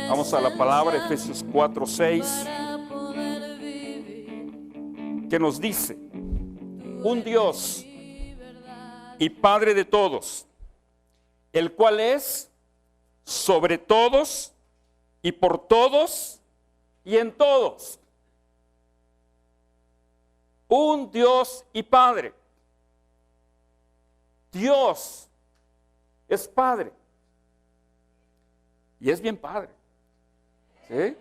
Vamos a la palabra, Efesios 4:6, que nos dice: un Dios y Padre de todos, el cual es sobre todos y por todos y en todos. Un Dios y Padre. Dios es Padre. Y es bien Padre. ¿Sí?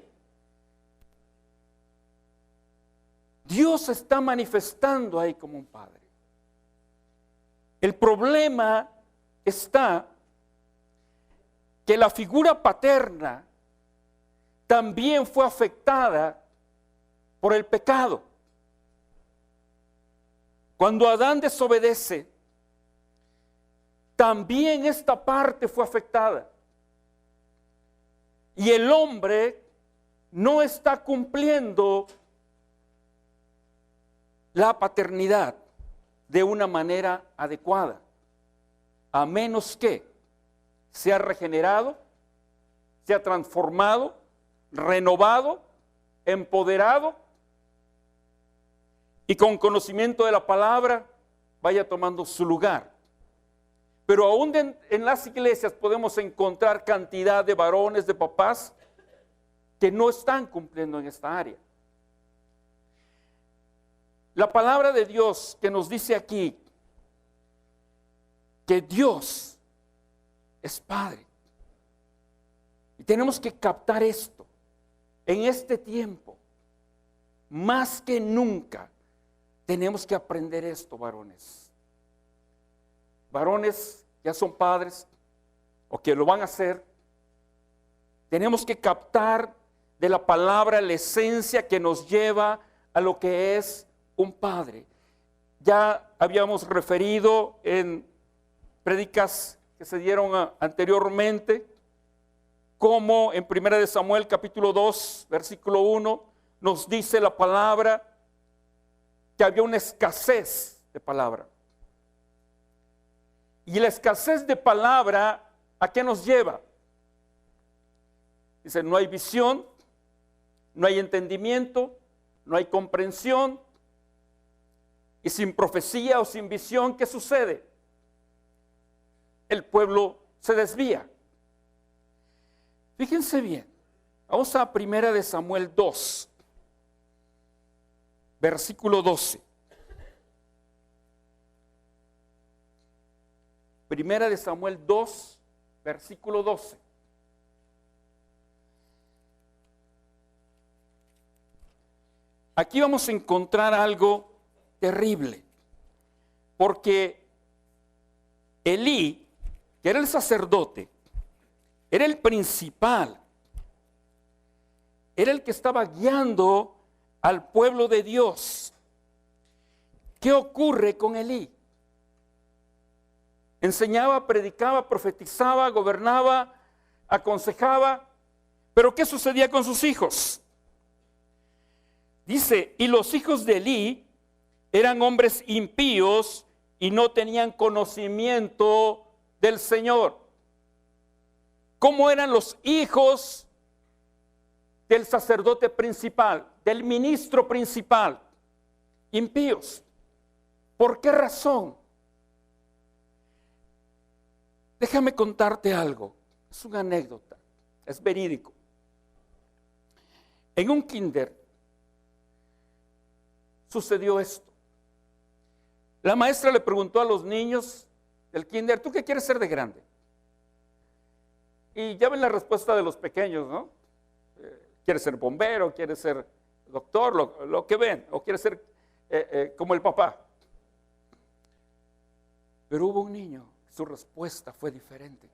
Dios se está manifestando ahí como un Padre. El problema está que la figura paterna también fue afectada por el pecado. Cuando Adán desobedece, también esta parte fue afectada. Y el hombre no está cumpliendo la paternidad de una manera adecuada, a menos que sea regenerado, sea transformado, renovado, empoderado y con conocimiento de la palabra vaya tomando su lugar. Pero aún en las iglesias podemos encontrar cantidad de varones, de papás, que no están cumpliendo en esta área. La palabra de Dios que nos dice aquí que Dios es Padre. Y tenemos que captar esto. En este tiempo, más que nunca, tenemos que aprender esto, varones. Varones ya son padres o que lo van a hacer. Tenemos que captar de la palabra la esencia que nos lleva a lo que es un padre. Ya habíamos referido en prédicas que se dieron anteriormente, como en 1 de Samuel capítulo 2, versículo 1, nos dice la palabra que había una escasez de palabra. Y la escasez de palabra, ¿a qué nos lleva? Dice, no hay visión, no hay entendimiento, no hay comprensión. Y sin profecía o sin visión, ¿qué sucede? El pueblo se desvía. Fíjense bien, vamos a 1 de Samuel 2, versículo 12. Primera de Samuel 2, versículo 12. Aquí vamos a encontrar algo terrible, porque Elí, que era el sacerdote, era el principal, era el que estaba guiando al pueblo de Dios. ¿Qué ocurre con Elí? Enseñaba, predicaba, profetizaba, gobernaba, aconsejaba, pero ¿qué sucedía con sus hijos? Dice, y los hijos de Elí eran hombres impíos y no tenían conocimiento del Señor. ¿Cómo eran los hijos del sacerdote principal, del ministro principal? Impíos. ¿Por qué razón? Déjame contarte algo. Es una anécdota, es verídico. En un kinder sucedió esto. La maestra le preguntó a los niños del kinder, ¿tú qué quieres ser de grande? Y ya ven la respuesta de los pequeños, ¿no? ¿Quieres ser bombero? ¿Quieres ser doctor? Lo que ven. ¿O quieres ser como el papá? Pero hubo un niño, su respuesta fue diferente.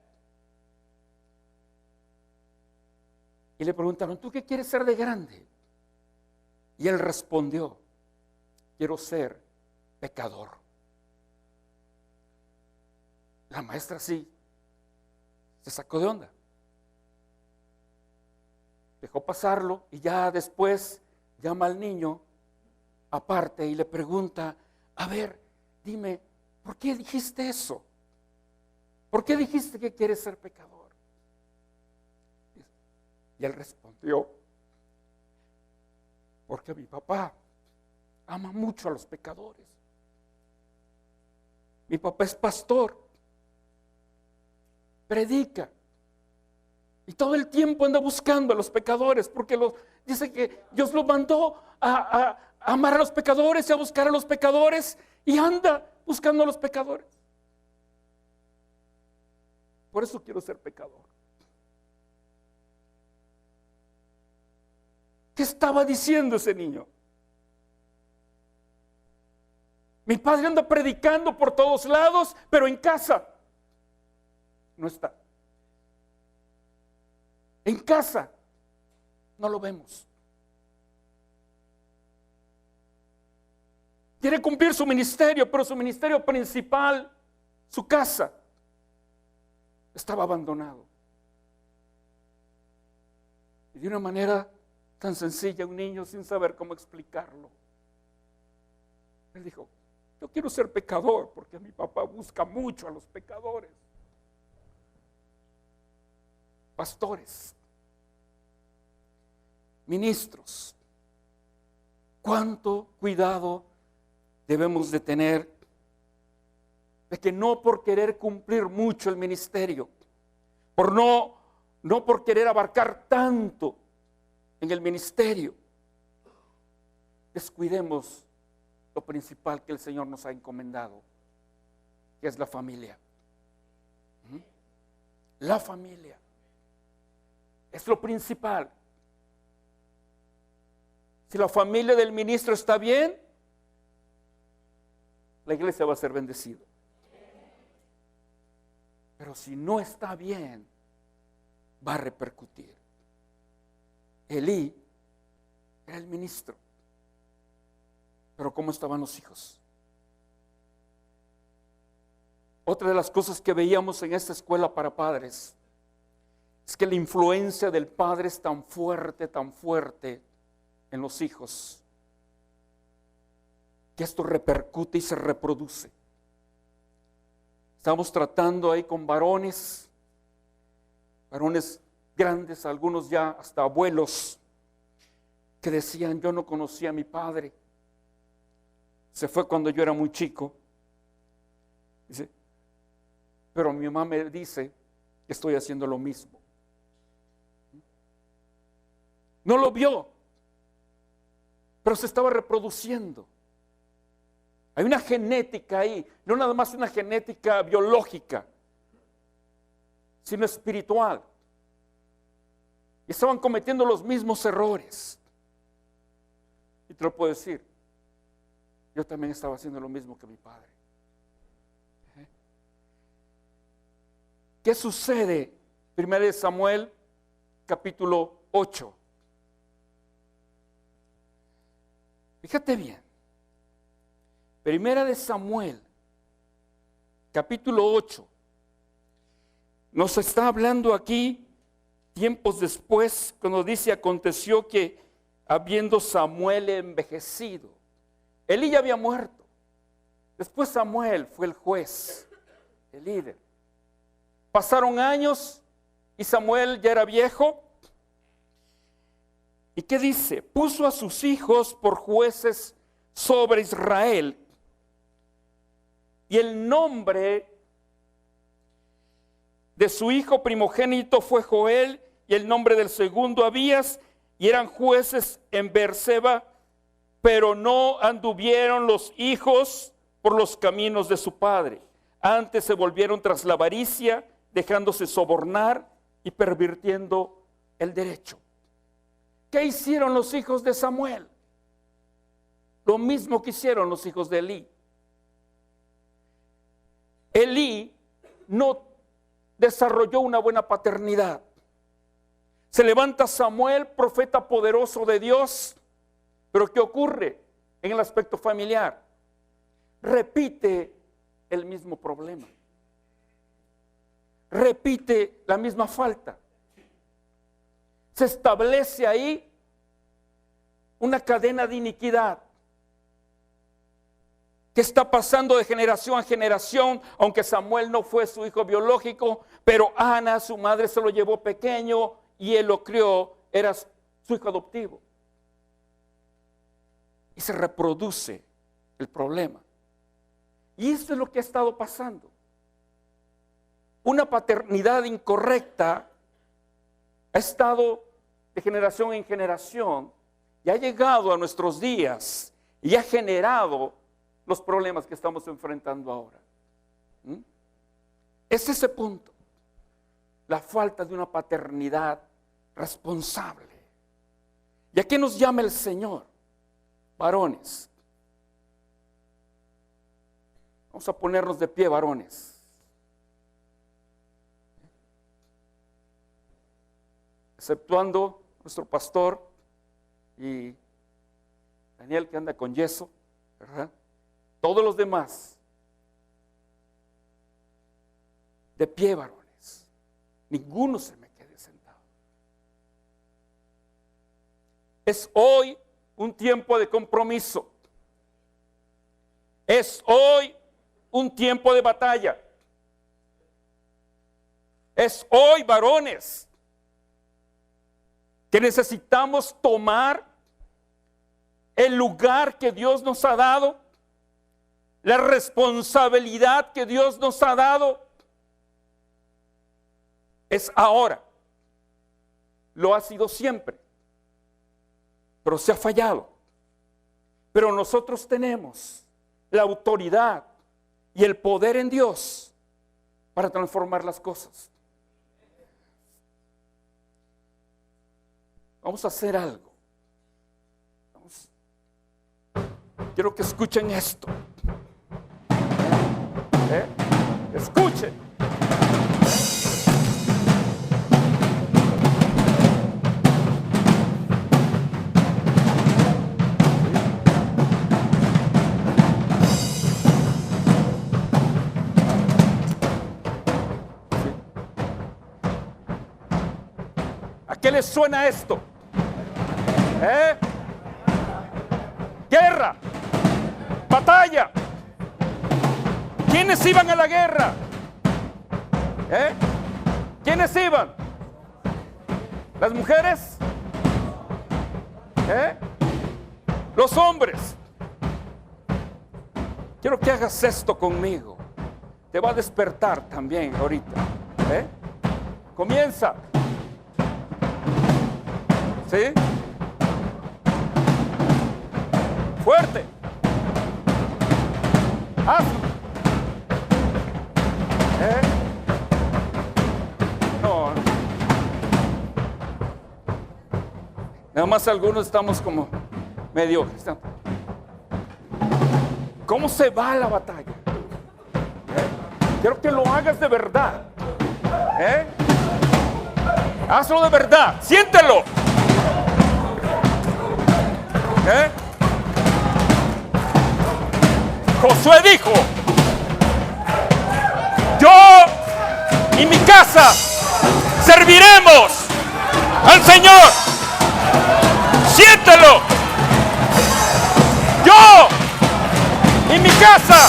Y le preguntaron, ¿tú qué quieres ser de grande? Y él respondió, quiero ser pecador. La maestra sí se sacó de onda. Dejó pasarlo y ya después llama al niño aparte y le pregunta, a ver, dime, ¿por qué dijiste eso? ¿Por qué dijiste que quieres ser pecador? Y él respondió: porque mi papá ama mucho a los pecadores. Mi papá es pastor, predica, y todo el tiempo anda buscando a los pecadores, porque dice que Dios lo mandó a amar a los pecadores y a buscar a los pecadores, y anda buscando a los pecadores. Por eso quiero ser pecador. ¿Qué estaba diciendo ese niño? Mi padre anda predicando por todos lados, pero en casa no está. En casa no lo vemos. Quiere cumplir su ministerio, pero su ministerio principal, su casa, estaba abandonado. Y de una manera tan sencilla, un niño sin saber cómo explicarlo, él dijo: yo quiero ser pecador porque mi papá busca mucho a los pecadores. Pastores, ministros, cuánto cuidado debemos de tener de que no por querer cumplir mucho el ministerio, por no por querer abarcar tanto en el ministerio, descuidemos lo principal que el Señor nos ha encomendado, que es la familia. La familia es lo principal. Si la familia del ministro está bien, la iglesia va a ser bendecida. Pero si no está bien, va a repercutir. Elí era el ministro, pero ¿cómo estaban los hijos? Otra de las cosas que veíamos en esta escuela para padres es que la influencia del padre es tan fuerte en los hijos, que esto repercute y se reproduce. Estamos tratando ahí con varones grandes, algunos ya hasta abuelos, que decían: yo no conocía a mi padre, se fue cuando yo era muy chico. Dice: pero mi mamá me dice que estoy haciendo lo mismo. No lo vio, pero se estaba reproduciendo. Hay una genética ahí, no nada más una genética biológica, sino espiritual. Y estaban cometiendo los mismos errores. Y te lo puedo decir, yo también estaba haciendo lo mismo que mi padre. ¿Qué sucede? 1 Samuel, capítulo 8. Fíjate bien. 1 Samuel, capítulo 8. Nos está hablando aquí, tiempos después, cuando dice: aconteció que habiendo Samuel envejecido, Elí ya había muerto. Después Samuel fue el juez, el líder. Pasaron años y Samuel ya era viejo. ¿Y qué dice? Puso a sus hijos por jueces sobre Israel. Y el nombre de su hijo primogénito fue Joel, y el nombre del segundo Abías, y eran jueces en Beerseba, pero no anduvieron los hijos por los caminos de su padre. Antes se volvieron tras la avaricia, dejándose sobornar y pervirtiendo el derecho. ¿Qué hicieron los hijos de Samuel? Lo mismo que hicieron los hijos de Elí. Elí no desarrolló una buena paternidad. Se levanta Samuel, profeta poderoso de Dios, pero ¿qué ocurre en el aspecto familiar? Repite el mismo problema. Repite la misma falta. Se establece ahí una cadena de iniquidad que está pasando de generación a generación, aunque Samuel no fue su hijo biológico, pero Ana, su madre, se lo llevó pequeño y él lo crió, era su hijo adoptivo. Y se reproduce el problema. Y esto es lo que ha estado pasando. Una paternidad incorrecta ha estado de generación en generación y ha llegado a nuestros días y ha generado los problemas que estamos enfrentando ahora. Es ese punto, la falta de una paternidad responsable. ¿Y a qué nos llama el Señor? Varones. Vamos a ponernos de pie, varones. Exceptuando nuestro pastor y Daniel, que anda con yeso, ¿verdad? Todos los demás, de pie, varones. Ninguno se me quede sentado. Es hoy un tiempo de compromiso. Es hoy un tiempo de batalla. Es hoy, varones, que necesitamos tomar el lugar que Dios nos ha dado, la responsabilidad que Dios nos ha dado. Es ahora. Lo ha sido siempre, pero se ha fallado. Pero nosotros tenemos la autoridad y el poder en Dios para transformar las cosas. Vamos a hacer algo. Quiero que escuchen esto. Escuchen. ¿A qué les suena esto? Guerra, batalla. ¿Quiénes iban a la guerra? ¿Quiénes iban? ¿Las mujeres? Los hombres. Quiero que hagas esto conmigo. Te va a despertar también ahorita. Comienza. ¿Sí? Fuerte. Hazlo. No. Nada más algunos estamos como medio. ¿Cómo se va la batalla? Quiero que lo hagas de verdad. Hazlo de verdad. Siéntelo. Josué dijo: yo y mi casa serviremos al Señor. Siéntelo. Yo y mi casa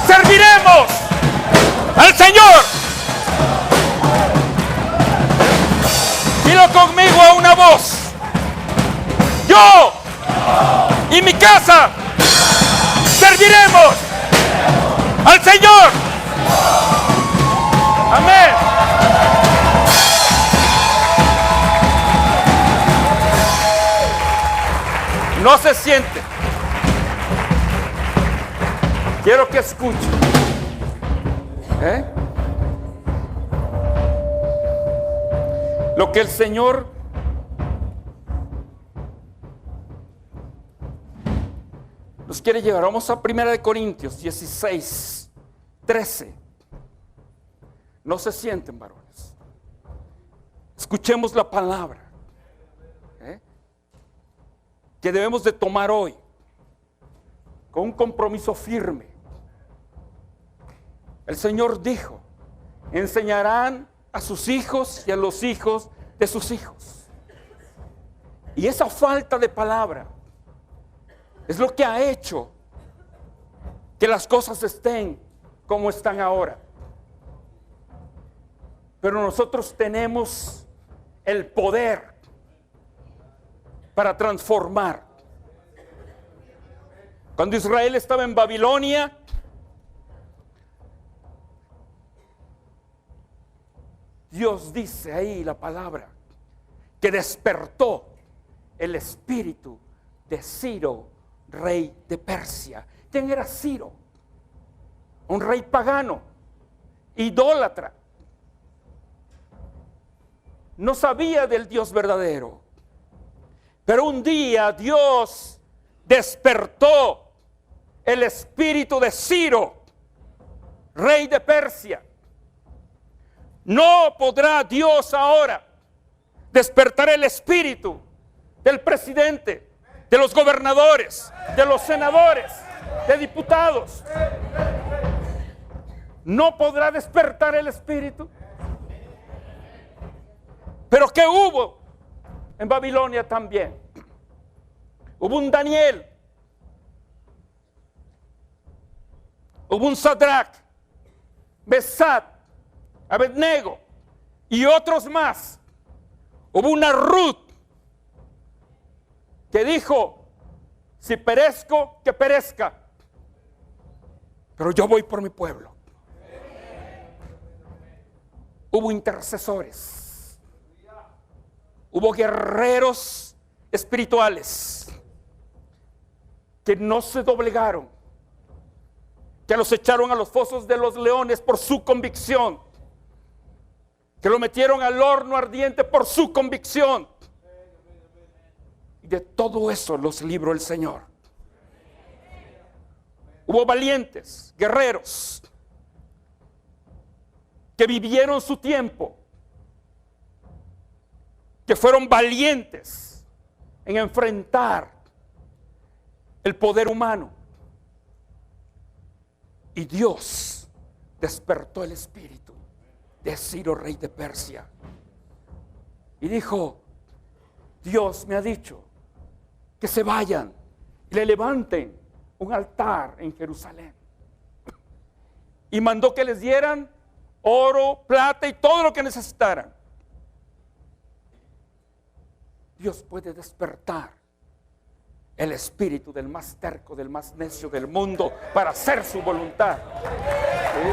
serviremos al Señor. Dilo conmigo a una voz. Yo y mi casa serviremos al Señor. Amén. No se siente. Quiero que escuche. Lo que el Señor nos quiere llevar. Vamos a 1 Corintios 16, 13. No se sienten, varones. Escuchemos la palabra que debemos de tomar hoy con un compromiso firme. El Señor dijo: enseñarán a sus hijos y a los hijos de sus hijos. Y esa falta de palabra es lo que ha hecho que las cosas estén como están ahora. Pero nosotros tenemos el poder para transformar. Cuando Israel estaba en Babilonia, Dios dice ahí la palabra que despertó el espíritu de Ciro, rey de Persia. ¿Quién era Ciro? Un rey pagano, idólatra. No sabía del Dios verdadero. Pero un día Dios despertó el espíritu de Ciro, rey de Persia. No podrá Dios ahora despertar el espíritu del presidente, de los gobernadores, de los senadores, de diputados. No podrá despertar el espíritu. Pero ¿qué hubo en Babilonia también? Hubo un Daniel, hubo un Sadrach, Mesach, Abednego y otros más. Hubo una Ruth que dijo: si perezco, que perezca, pero yo voy por mi pueblo. Hubo intercesores, hubo guerreros espirituales que no se doblegaron, que los echaron a los fosos de los leones por su convicción, que lo metieron al horno ardiente por su convicción. Y de todo eso los libró el Señor. Hubo valientes, guerreros, que vivieron su tiempo, que fueron valientes en enfrentar el poder humano. Y Dios despertó el espíritu de Ciro, rey de Persia, y dijo: Dios me ha dicho que se vayan y le levanten un altar en Jerusalén. Y mandó que les dieran oro, plata y todo lo que necesitaran. Dios puede despertar el espíritu del más terco, del más necio del mundo para hacer su voluntad. ¿Sí?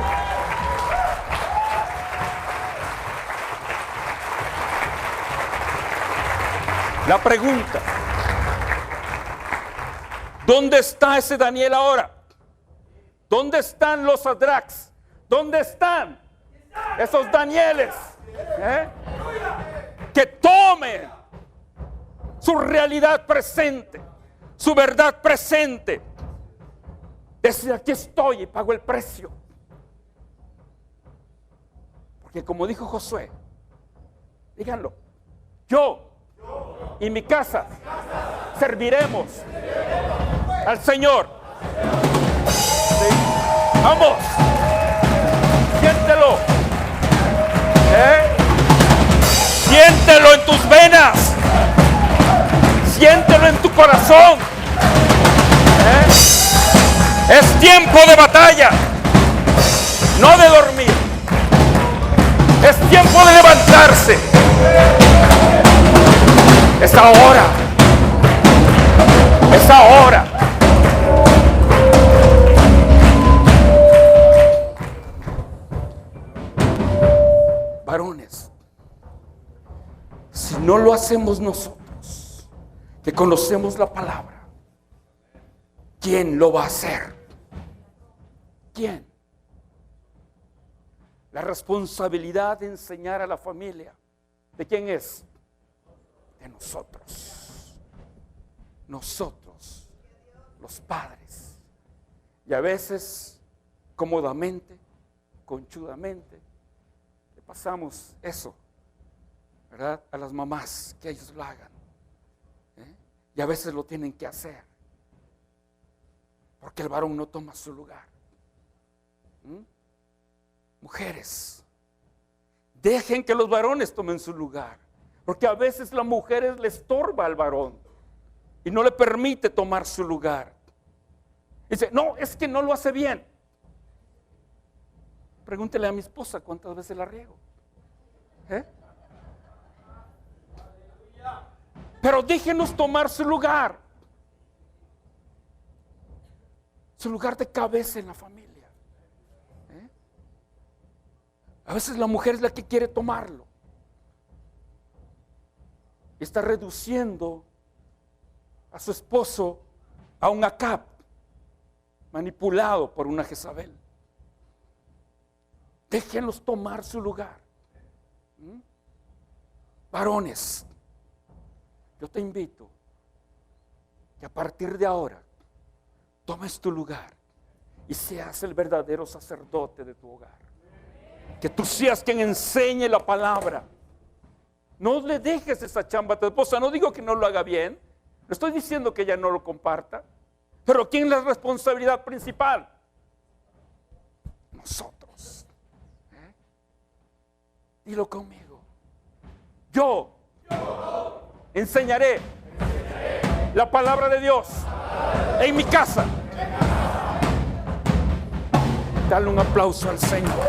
La pregunta: ¿dónde está ese Daniel ahora? ¿Dónde están los Sadrachs? ¿Dónde están esos Danieles? Que tomen su realidad presente, su verdad presente. Desde aquí estoy y pago el precio. Porque como dijo Josué, díganlo: yo y mi casa serviremos al Señor. ¿Sí? Vamos, siéntelo, siéntelo en tus venas, siéntelo en tu corazón. Es tiempo de batalla, no de dormir. Es tiempo de levantarse. Es ahora. Es ahora. Varones, si no lo hacemos nosotros, que conocemos la palabra, ¿quién lo va a hacer? ¿Quién? La responsabilidad de enseñar a la familia, ¿de quién es? De nosotros. Nosotros, los padres. Y a veces, cómodamente, conchudamente, le pasamos eso, ¿verdad?, a las mamás, que ellos lo hagan. Y a veces lo tienen que hacer, porque el varón no toma su lugar. Mujeres, dejen que los varones tomen su lugar, porque a veces la mujer le estorba al varón y no le permite tomar su lugar. Dice: no, es que no lo hace bien. Pregúntele a mi esposa cuántas veces la riego. Pero déjenos tomar su lugar de cabeza en la familia. A veces la mujer es la que quiere tomarlo. Está reduciendo a su esposo a un Acab, manipulado por una Jezabel. Déjenlos tomar su lugar. Varones, yo te invito que a partir de ahora tomes tu lugar y seas el verdadero sacerdote de tu hogar. Que tú seas quien enseñe la palabra. No le dejes esa chamba a tu esposa. No digo que no lo haga bien, no estoy diciendo que ella no lo comparta, pero ¿quién es la responsabilidad principal? Nosotros. Dilo conmigo. Yo enseñaré la palabra de Dios en mi casa. Dale un aplauso al Señor.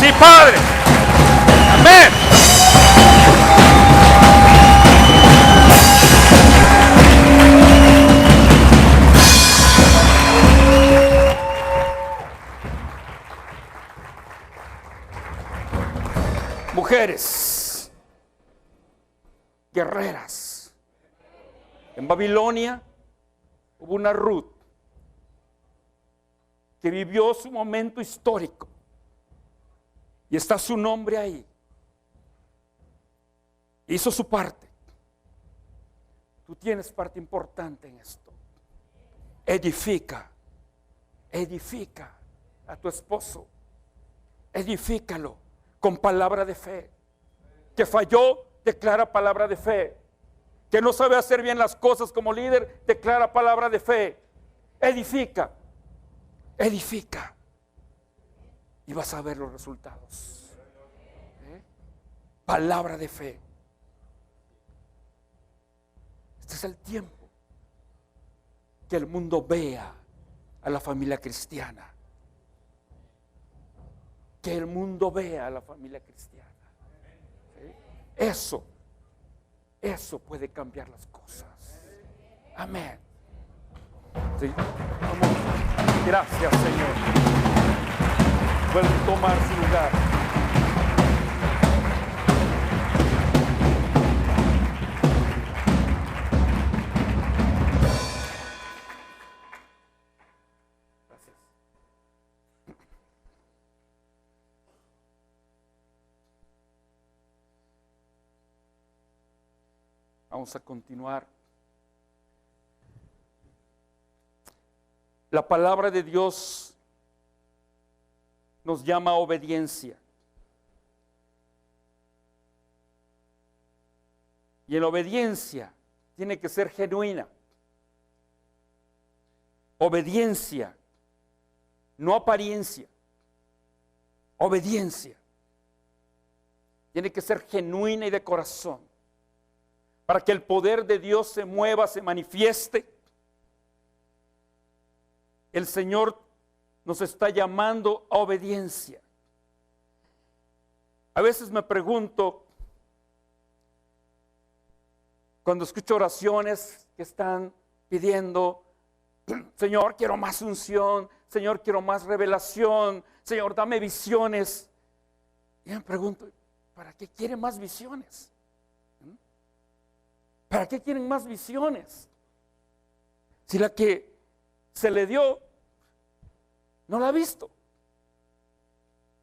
Sí, Padre. Amén. Mujeres guerreras. En Babilonia hubo una Ruth que vivió su momento histórico y está su nombre ahí. Hizo su parte. Tú tienes parte importante en esto. Edifica a tu esposo. Edifícalo con palabra de fe. Que falló, declara palabra de fe. Que no sabe hacer bien las cosas como líder, declara palabra de fe. Edifica. Y vas a ver los resultados. Palabra de fe. Este es el tiempo que el mundo vea a la familia cristiana. Que el mundo vea a la familia cristiana. ¿Sí? Eso puede cambiar las cosas. Amén. ¿Sí? Gracias, Señor. Vuelve a tomar su lugar. Gracias. Vamos a continuar. La palabra de Dios nos llama a obediencia. Y en la obediencia tiene que ser genuina. Obediencia, no apariencia. Obediencia. Tiene que ser genuina y de corazón. Para que el poder de Dios se mueva, se manifieste. El Señor nos está llamando a obediencia. A veces me pregunto, cuando escucho oraciones que están pidiendo, Señor, quiero más unción, Señor, quiero más revelación, Señor, dame visiones. Y me pregunto, ¿para qué quieren más visiones? ¿Para qué quieren más visiones? Si la que se le dio no la ha visto,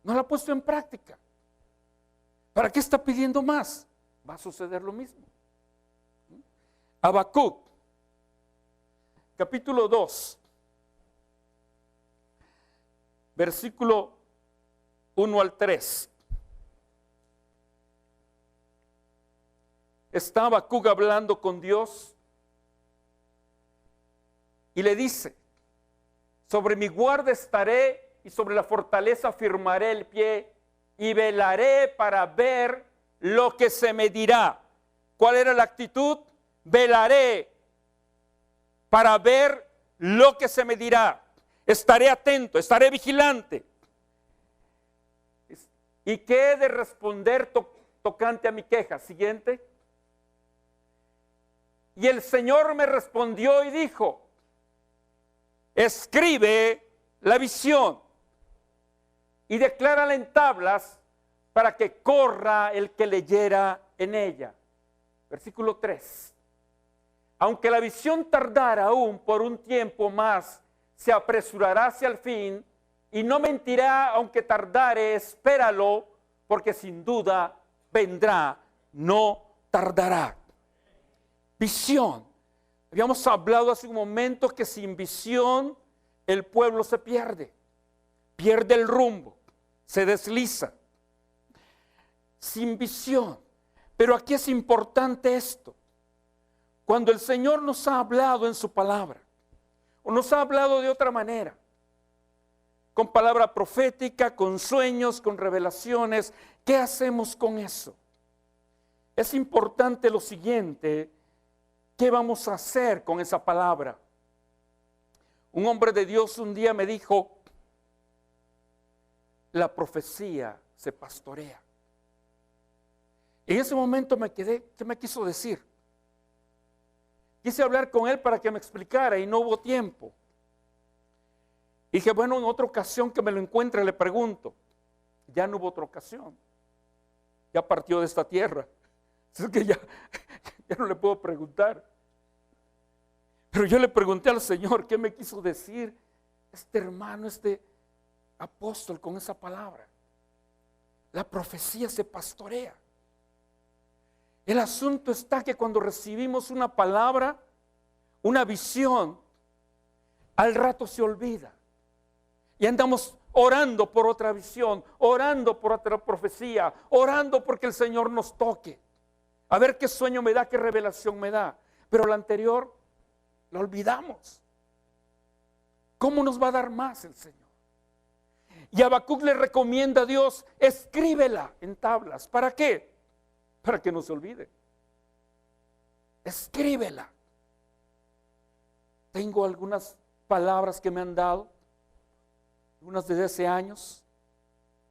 no la ha puesto en práctica. ¿Para qué está pidiendo más? Va a suceder lo mismo. Habacuc, capítulo 2, versículo 1 al 3. Está Habacuc hablando con Dios y le dice: sobre mi guarda estaré y sobre la fortaleza firmaré el pie y velaré para ver lo que se me dirá. ¿Cuál era la actitud? Velaré para ver lo que se me dirá. Estaré atento, estaré vigilante. ¿Y qué he de responder tocante a mi queja? Siguiente. Y el Señor me respondió y dijo, escribe la visión y declárala en tablas para que corra el que leyera en ella. Versículo 3. Aunque la visión tardara aún por un tiempo más, se apresurará hacia el fin y no mentirá, aunque tardare, espéralo, porque sin duda vendrá, no tardará. Visión. Habíamos hablado hace un momento que sin visión el pueblo se pierde el rumbo, se desliza. Sin visión. Pero aquí es importante esto. Cuando el Señor nos ha hablado en su palabra, o nos ha hablado de otra manera, con palabra profética, con sueños, con revelaciones, ¿qué hacemos con eso? Es importante lo siguiente, ¿qué vamos a hacer con esa palabra? Un hombre de Dios un día me dijo, la profecía se pastorea. En ese momento me quedé, ¿qué me quiso decir? Quise hablar con él para que me explicara y no hubo tiempo. Dije, bueno, en otra ocasión que me lo encuentre le pregunto. Ya no hubo otra ocasión. Ya partió de esta tierra. Es que ya no le puedo preguntar. Pero yo le pregunté al Señor, ¿qué me quiso decir este hermano, este apóstol con esa palabra? La profecía se pastorea. El asunto está que cuando recibimos una palabra, una visión, al rato se olvida. Y andamos orando por otra visión, orando por otra profecía, orando porque el Señor nos toque. A ver qué sueño me da, qué revelación me da. Pero la anterior la olvidamos. ¿Cómo nos va a dar más el Señor? Y Habacuc le recomienda a Dios, escríbela en tablas. ¿Para qué? Para que no se olvide. Escríbela. Tengo algunas palabras que me han dado, unas desde hace años,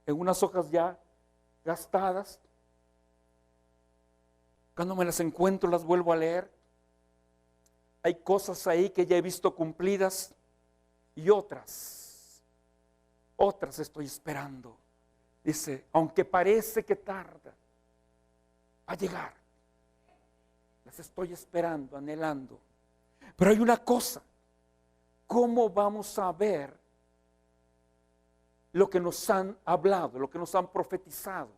en unas hojas ya gastadas. Cuando me las encuentro las vuelvo a leer. Hay cosas ahí que ya he visto cumplidas y otras estoy esperando. Dice, aunque parece que tarda, a llegar. Las estoy esperando, anhelando. Pero hay una cosa, ¿cómo vamos a ver lo que nos han hablado, lo que nos han profetizado,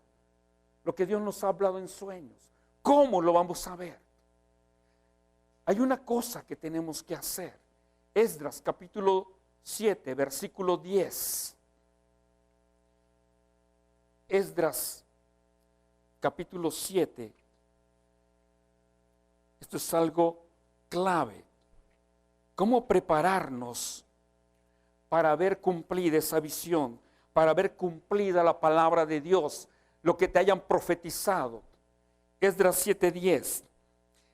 lo que Dios nos ha hablado en sueños? ¿Cómo lo vamos a ver? Hay una cosa que tenemos que hacer. Esdras capítulo 7, versículo 10. Esdras capítulo 7, esto es algo clave. ¿Cómo prepararnos para ver cumplida esa visión, para ver cumplida la palabra de Dios, lo que te hayan profetizado? Esdras 7:10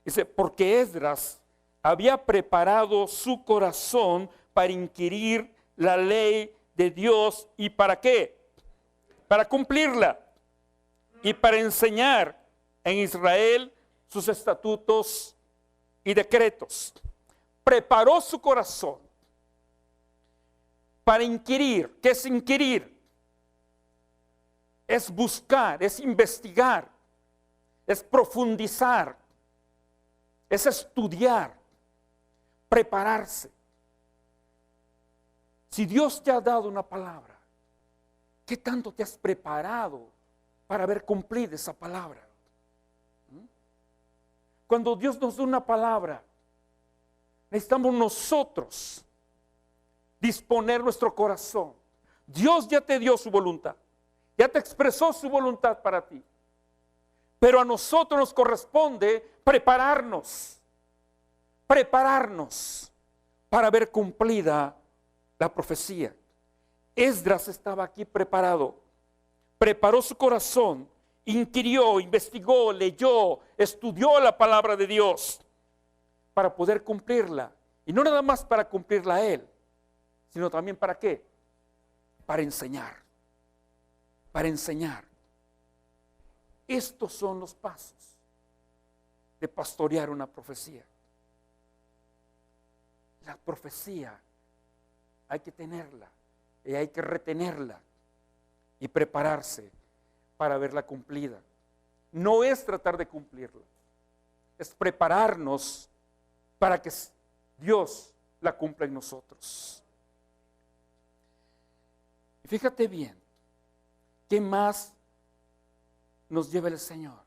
dice, porque Esdras había preparado su corazón para inquirir la ley de Dios. ¿Y para qué? Para cumplirla. Y para enseñar en Israel sus estatutos y decretos. Preparó su corazón para inquirir. ¿Qué es inquirir? Es buscar, es investigar, es profundizar, es estudiar, prepararse. Si Dios te ha dado una palabra, ¿qué tanto te has preparado para ver cumplida esa palabra? Cuando Dios nos da una palabra, necesitamos nosotros disponer nuestro corazón. Dios ya te dio su voluntad, ya te expresó su voluntad para ti. Pero a nosotros nos corresponde prepararnos para ver cumplida la profecía. Esdras estaba aquí preparado. Preparó su corazón, inquirió, investigó, leyó, estudió la palabra de Dios para poder cumplirla. Y no nada más para cumplirla a él, sino también para qué? Para enseñar. Para enseñar. Estos son los pasos de pastorear una profecía. La profecía hay que tenerla y hay que retenerla y prepararse para verla cumplida. No es tratar de cumplirla, es prepararnos para que Dios la cumpla en nosotros. Y fíjate bien, ¿qué más nos lleva el Señor?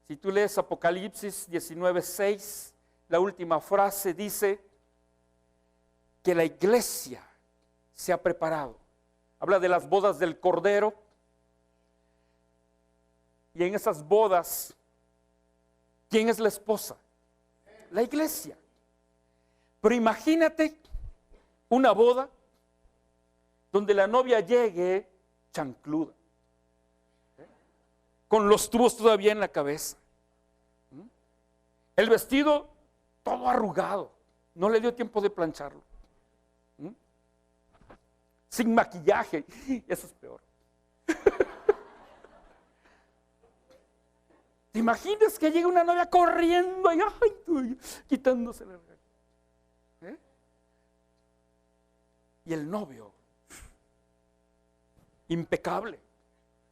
Si tú lees Apocalipsis 19:6, la última frase dice que la iglesia se ha preparado. Habla de las bodas del Cordero. Y en esas bodas, ¿quién es la esposa? La iglesia. Pero imagínate una boda donde la novia llegue chancluda, con los tubos todavía en la cabeza, el vestido todo arrugado, no le dio tiempo de plancharlo, sin maquillaje, eso es peor. ¿Te imaginas que llega una novia corriendo y quitándose la regla? Y el novio, impecable,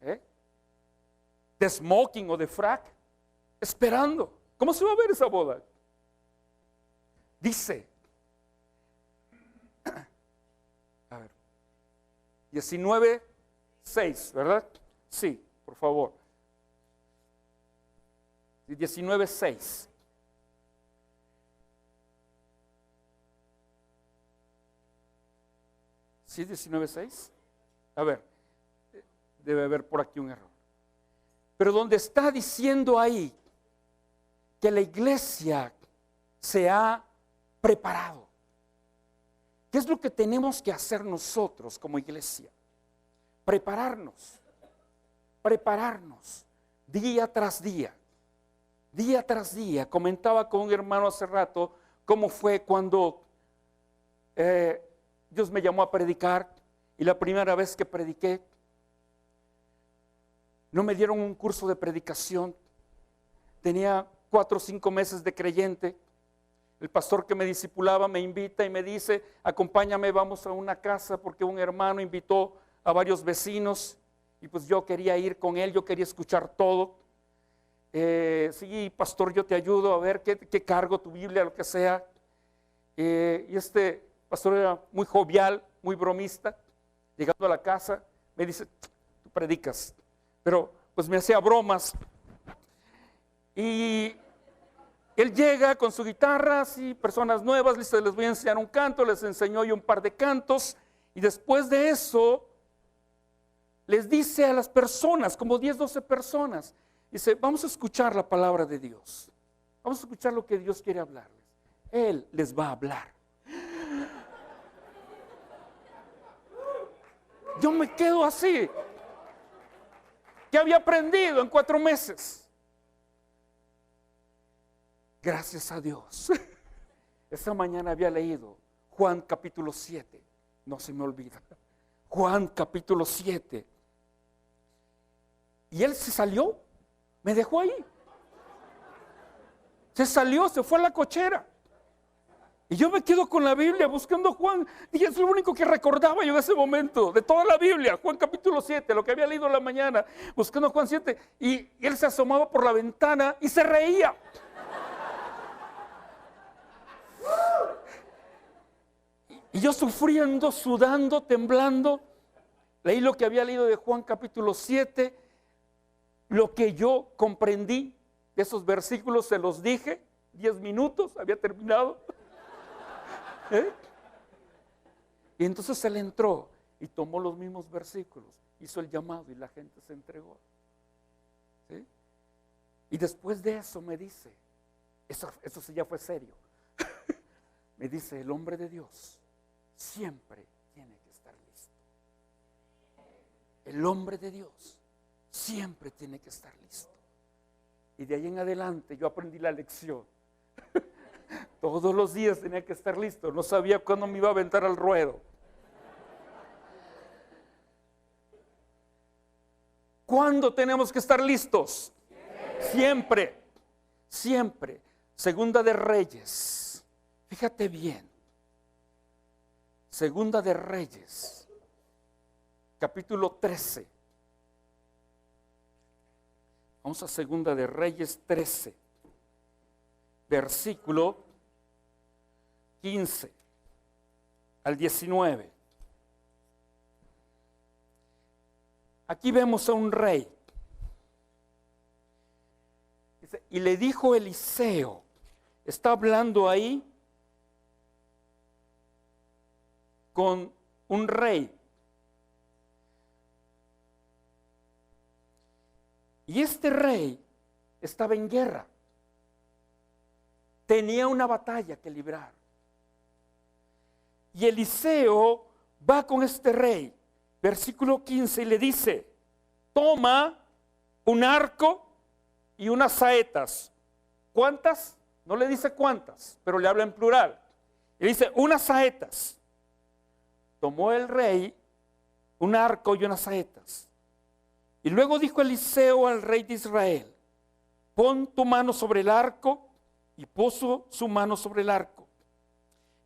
de smoking o de frac, esperando. ¿Cómo se va a ver esa boda? Dice, a ver, 19:6, ¿verdad? Sí, por favor. 19:6. ¿Sí, 19:6? A ver, debe haber por aquí un error. Pero donde está diciendo ahí que la iglesia se ha preparado. ¿Qué es lo que tenemos que hacer nosotros como iglesia? Prepararnos día tras día. Día tras día. Comentaba con un hermano hace rato cómo fue cuando Dios me llamó a predicar, y la primera vez que prediqué, no me dieron un curso de predicación. Tenía 4 o 5 meses de creyente. El pastor que me discipulaba me invita y me dice, acompáñame, vamos a una casa, porque un hermano invitó a varios vecinos, y pues yo quería ir con él, yo quería escuchar todo. Sí, pastor, yo te ayudo, a ver qué cargo, tu Biblia, lo que sea. Y este pastor era muy jovial, muy bromista. Llegando a la casa, me dice, tú predicas. Pero pues me hacía bromas. Y él llega con su guitarra, así, personas nuevas, les voy a enseñar un canto, les enseñó yo un par de cantos. Y después de eso, les dice a las personas, como 10, 12 personas, dice, vamos a escuchar la palabra de Dios. Vamos a escuchar lo que Dios quiere hablarles. Él les va a hablar. Yo me quedo así. ¿Qué había aprendido en 4 meses? Gracias a Dios. Esta mañana había leído Juan capítulo 7. No se me olvida. Juan capítulo 7. Y él se salió. Me dejó ahí. Se salió, se fue a la cochera. Y yo me quedo con la Biblia buscando Juan. Y es lo único que recordaba yo en ese momento, de toda la Biblia. Juan capítulo 7, lo que había leído en la mañana, buscando Juan 7. Y él se asomaba por la ventana y se reía. Y yo sufriendo, sudando, temblando. Leí lo que había leído de Juan capítulo 7. Lo que yo comprendí de esos versículos se los dije. 10 minutos, había terminado. Y entonces él entró y tomó los mismos versículos, hizo el llamado y la gente se entregó. ¿Sí? Y después de eso me dice, eso sí ya fue serio, me dice, el hombre de Dios siempre tiene que estar listo. El hombre de Dios siempre tiene que estar listo. Y de ahí en adelante yo aprendí la lección. Todos los días tenía que estar listo. No sabía cuándo me iba a aventar al ruedo. ¿Cuándo tenemos que estar listos? Siempre, siempre. Segunda de Reyes. Fíjate bien. Segunda de Reyes, capítulo 13. Vamos a Segunda de Reyes 13, versículo 15 al 19. Aquí vemos a un rey. Y le dijo Eliseo, está hablando ahí con un rey. Y este rey estaba en guerra. Tenía una batalla que librar. Y Eliseo va con este rey, versículo 15, y le dice, toma un arco y unas saetas. ¿Cuántas? No le dice cuántas, pero le habla en plural. Y dice, unas saetas. Tomó el rey un arco y unas saetas. Y luego dijo Eliseo al rey de Israel, pon tu mano sobre el arco, y puso su mano sobre el arco.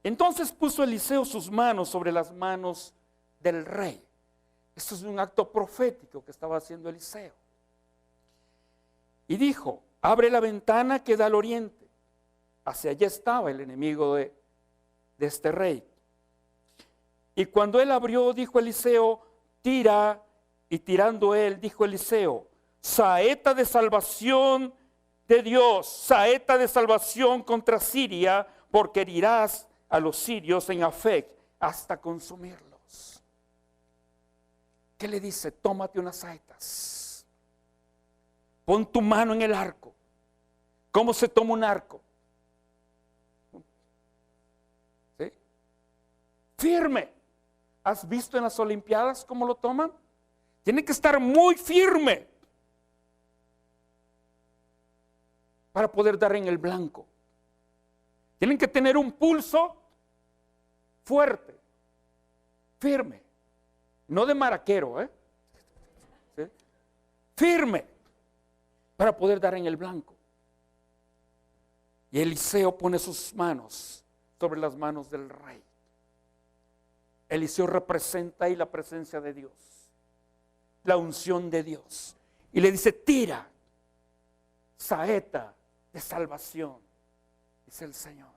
Entonces puso Eliseo sus manos sobre las manos del rey. Esto es un acto profético que estaba haciendo Eliseo. Y dijo, abre la ventana que da al oriente. Hacia allá estaba el enemigo de este rey. Y cuando él abrió, dijo Eliseo, tira. Y tirando él, dijo Eliseo, saeta de salvación de Dios, saeta de salvación contra Siria, porque herirás a los sirios en Afec hasta consumirlos. ¿Qué le dice? Tómate unas saetas. Pon tu mano en el arco. ¿Cómo se toma un arco? ¿Sí? Firme. ¿Has visto en las Olimpiadas cómo lo toman? Tiene que estar muy firme para poder dar en el blanco. Tienen que tener un pulso fuerte, firme, no de maraquero, ¿sí? Firme para poder dar en el blanco. Y Eliseo pone sus manos sobre las manos del rey. Eliseo representa ahí la presencia de Dios, la unción de Dios. Y le dice, tira, saeta de salvación, dice el Señor.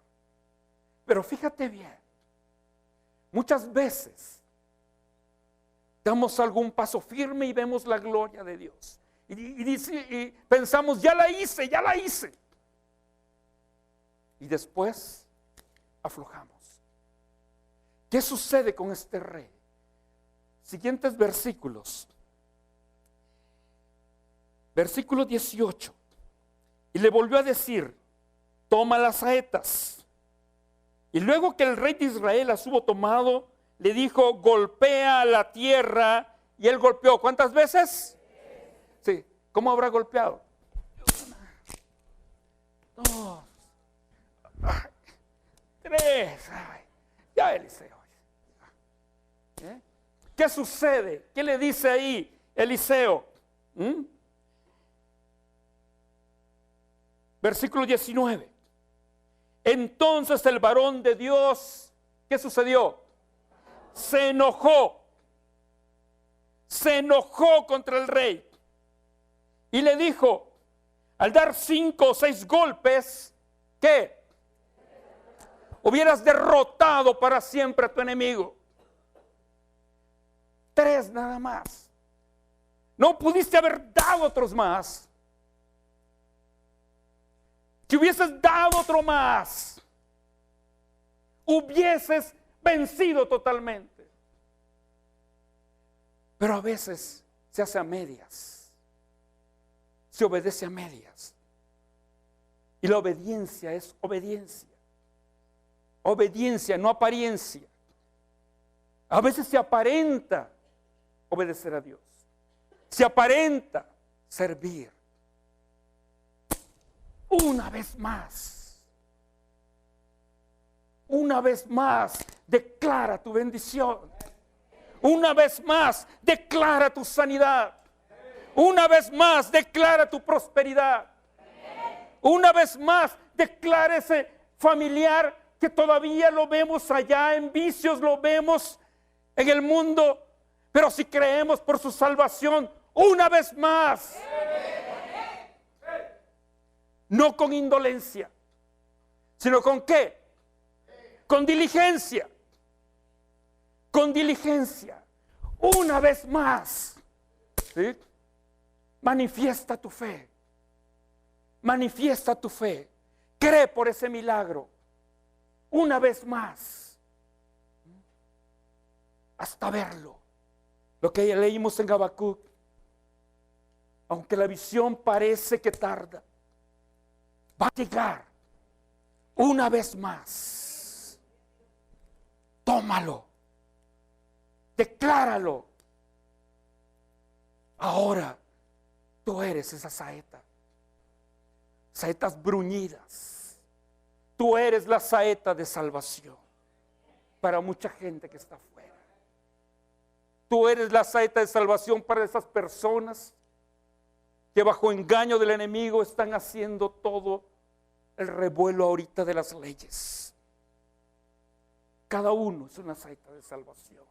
Pero fíjate bien, muchas veces damos algún paso firme y vemos la gloria de Dios. Y pensamos, ya la hice, ya la hice. Y después aflojamos. ¿Qué sucede con este rey? Siguientes versículos. Versículo 18. Y le volvió a decir, toma las saetas. Y luego que el rey de Israel las hubo tomado, le dijo, golpea la tierra. Y él golpeó, ¿cuántas veces? Sí. ¿Cómo habrá golpeado? 1, 2, 3. Ay, ya Eliseo. ¿Qué sucede? ¿Qué le dice ahí Eliseo? Versículo 19. Entonces el varón de Dios, ¿qué sucedió? Se enojó contra el rey y le dijo, al dar 5 o 6 golpes, ¿qué? Hubieras derrotado para siempre a tu enemigo. 3 nada más. No pudiste haber dado otros más. Si hubieses dado otro más, hubieses vencido totalmente. Pero a veces se hace a medias. Se obedece a medias. Y la obediencia es obediencia. Obediencia, no apariencia. A veces se aparenta obedecer a Dios. Se aparenta servir. Una vez más, declara tu bendición. Una vez más, declara tu sanidad. Una vez más, declara tu prosperidad. Una vez más, declara ese familiar que todavía lo vemos allá en vicios, lo vemos en el mundo, pero si creemos por su salvación, una vez más, no con indolencia, sino con ¿qué? Con diligencia. Con diligencia. Una vez más, ¿sí? Manifiesta tu fe. Manifiesta tu fe. Cree por ese milagro. Una vez más. Hasta verlo. Lo que leímos en Habacuc. Aunque la visión parece que tarda, va a llegar una vez más. Tómalo. Decláralo. Ahora tú eres esa saeta. Saetas bruñidas. Tú eres la saeta de salvación para mucha gente que está afuera. Tú eres la saeta de salvación para esas personas que bajo engaño del enemigo están haciendo todo el revuelo ahorita de las leyes. Cada uno es una saeta de salvación.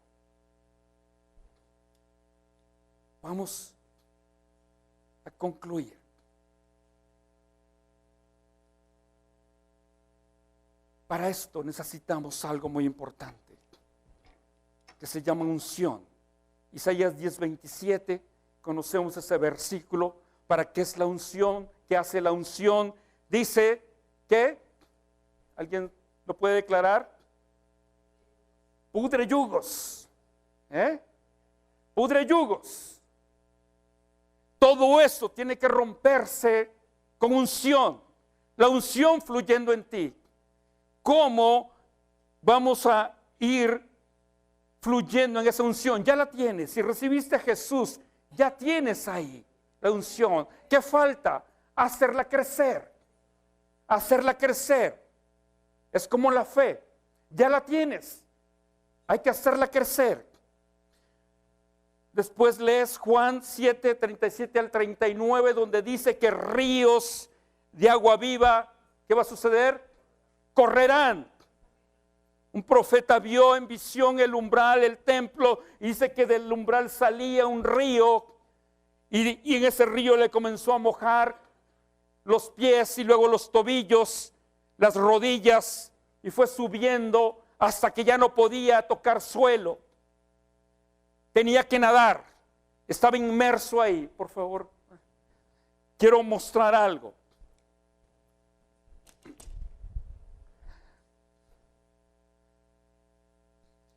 Vamos a concluir. Para esto necesitamos algo muy importante que se llama unción. Isaías 10:27, conocemos ese versículo. ¿Para qué es la unción? ¿Qué hace la unción? Dice que, ¿alguien lo puede declarar? Pudre yugos. Pudre yugos. Todo eso tiene que romperse con unción. La unción fluyendo en ti. ¿Cómo vamos a ir fluyendo en esa unción? Ya la tienes. Si recibiste a Jesús, ya tienes ahí la unción. ¿Qué falta? Hacerla crecer. Hacerla crecer. Es como la fe. Ya la tienes. Hay que hacerla crecer. Después lees Juan 7, 37 al 39, donde dice que ríos de agua viva, ¿qué va a suceder? Correrán. Un profeta vio en visión el umbral, el templo, y dice que del umbral salía un río, y en ese río le comenzó a mojar los pies y luego los tobillos, las rodillas, y fue subiendo hasta que ya no podía tocar suelo. Tenía que nadar, estaba inmerso ahí. Por favor, quiero mostrar algo.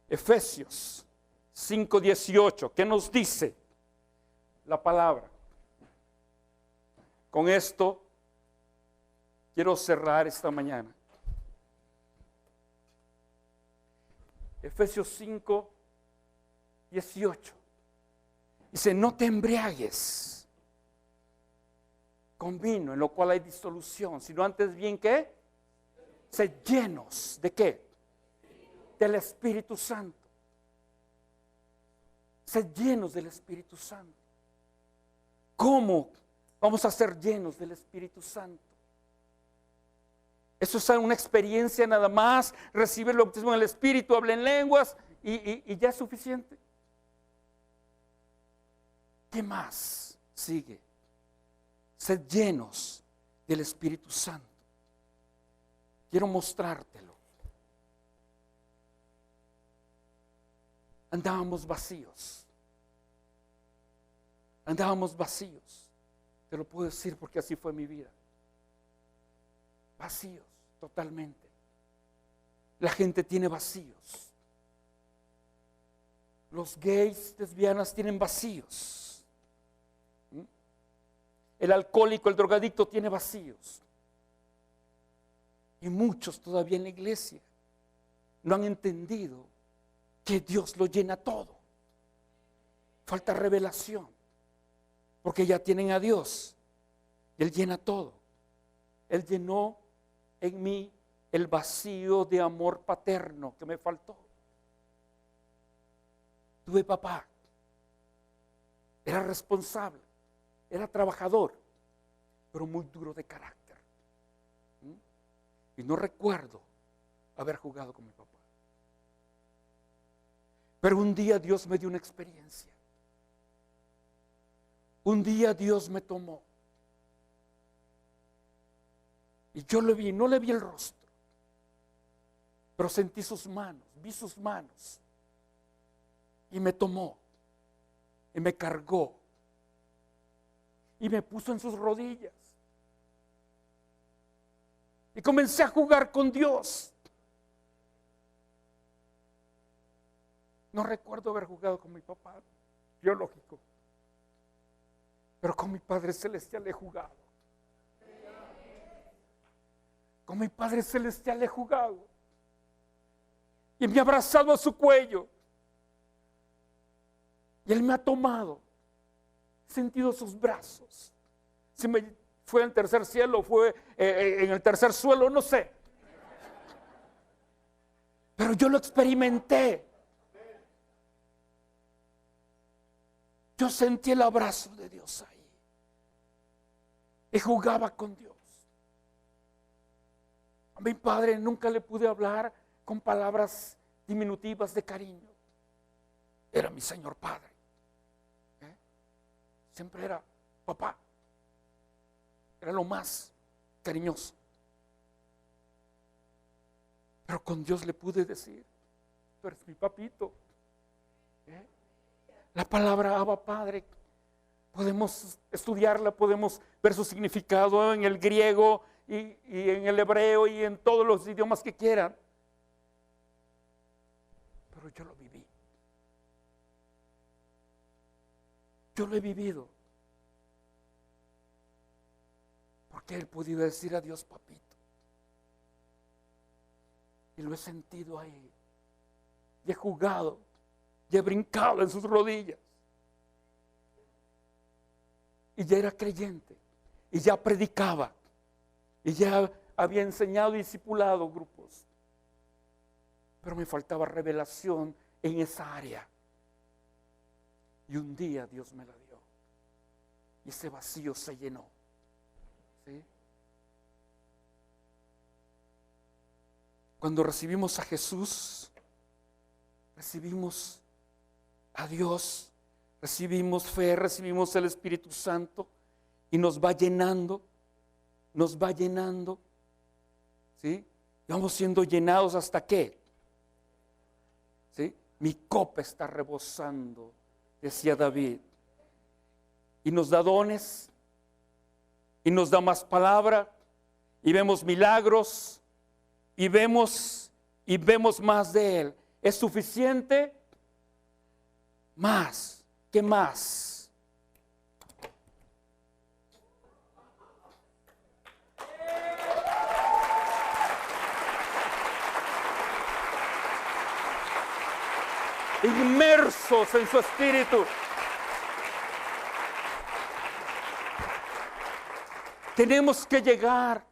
Efesios 5:18, ¿qué nos dice la palabra? Con esto quiero cerrar esta mañana. Efesios 5:18 dice: no te embriagues con vino, en lo cual hay disolución, sino antes bien que sed llenos de ¿qué? Del Espíritu Santo. Sed llenos del Espíritu Santo. ¿Cómo vamos a ser llenos del Espíritu Santo? Eso es una experiencia nada más. Recibe el bautismo en el Espíritu, habla en lenguas y ya es suficiente. ¿Qué más sigue? Sed llenos del Espíritu Santo. Quiero mostrártelo. Andábamos vacíos. Andábamos vacíos. Te lo puedo decir porque así fue mi vida. Vacíos, totalmente. La gente tiene vacíos. Los gays, lesbianas tienen vacíos. El alcohólico, el drogadicto tiene vacíos. Y muchos todavía en la iglesia no han entendido que Dios lo llena todo. Falta revelación, porque ya tienen a Dios. Él llena todo. Él llenó en mí el vacío de amor paterno que me faltó. Tuve papá, era responsable, era trabajador, pero muy duro de carácter. Y no recuerdo haber jugado con mi papá. Pero un día Dios me dio una experiencia. Un día Dios me tomó. Y yo le vi, no le vi el rostro, pero sentí sus manos, vi sus manos. Y me tomó, y me cargó, y me puso en sus rodillas. Y comencé a jugar con Dios. No recuerdo haber jugado con mi papá biológico, pero con mi Padre Celestial he jugado. Con mi Padre Celestial he jugado. Y me ha abrazado a su cuello. Y Él me ha tomado. He sentido sus brazos. Si me fue en el tercer cielo, fue en el tercer suelo, no sé. Pero yo lo experimenté. Yo sentí el abrazo de Dios ahí. Y jugaba con Dios. A mi padre nunca le pude hablar con palabras diminutivas de cariño. Era mi Señor Padre. Siempre era papá. Era lo más cariñoso. Pero con Dios le pude decir: tú eres mi papito. La palabra Abba Padre, podemos estudiarla, podemos ver su significado en el griego y en el hebreo y en todos los idiomas que quieran. Pero yo lo viví. Yo lo he vivido. Porque he podido decir a Dios papito. Y lo he sentido ahí. Y he jugado. Y he brincado en sus rodillas. Y ya era creyente. Y ya predicaba. Y ya había enseñado y discipulado grupos. Pero me faltaba revelación en esa área. Y un día Dios me la dio. Y ese vacío se llenó. ¿Sí? Cuando recibimos a Jesús, recibimos a Dios, recibimos fe, recibimos el Espíritu Santo y nos va llenando, ¿sí? Y vamos siendo llenados hasta qué, ¿sí? Mi copa está rebosando, decía David, y nos da dones, y nos da más palabra, y vemos milagros, y vemos más de Él. ¿Es suficiente? Más, ¿qué más? Inmersos en su espíritu. Tenemos que llegar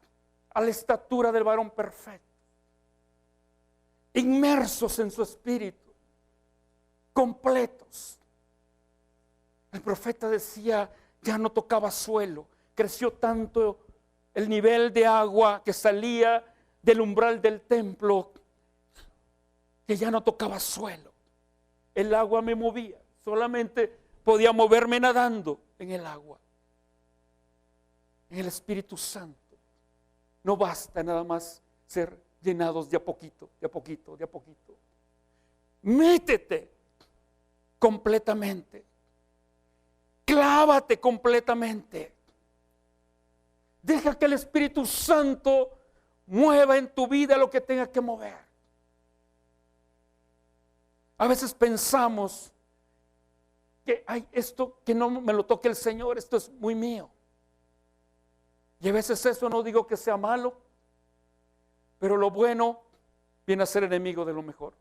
a la estatura del varón perfecto. Inmersos en su espíritu. Completos. El profeta decía, ya no tocaba suelo. Creció tanto el nivel de agua que salía del umbral del templo que ya no tocaba suelo. El agua me movía. Solamente podía moverme nadando en el agua. En el Espíritu Santo. No basta nada más ser llenados de a poquito, de a poquito, de a poquito. Métete completamente. Clávate completamente. Deja que el Espíritu Santo mueva en tu vida lo que tenga que mover. A veces pensamos que esto que no me lo toque el Señor, esto es muy mío. Y a veces eso no digo que sea malo, pero lo bueno viene a ser enemigo de lo mejor.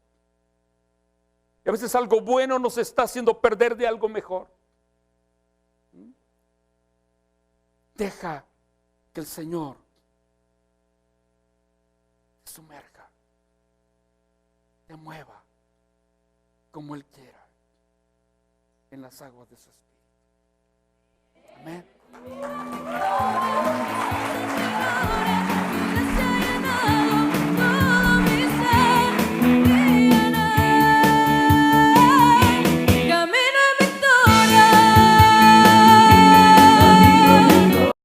Y a veces algo bueno nos está haciendo perder de algo mejor. Deja que el Señor te sumerja, te mueva como Él quiera en las aguas de su Espíritu. Amén.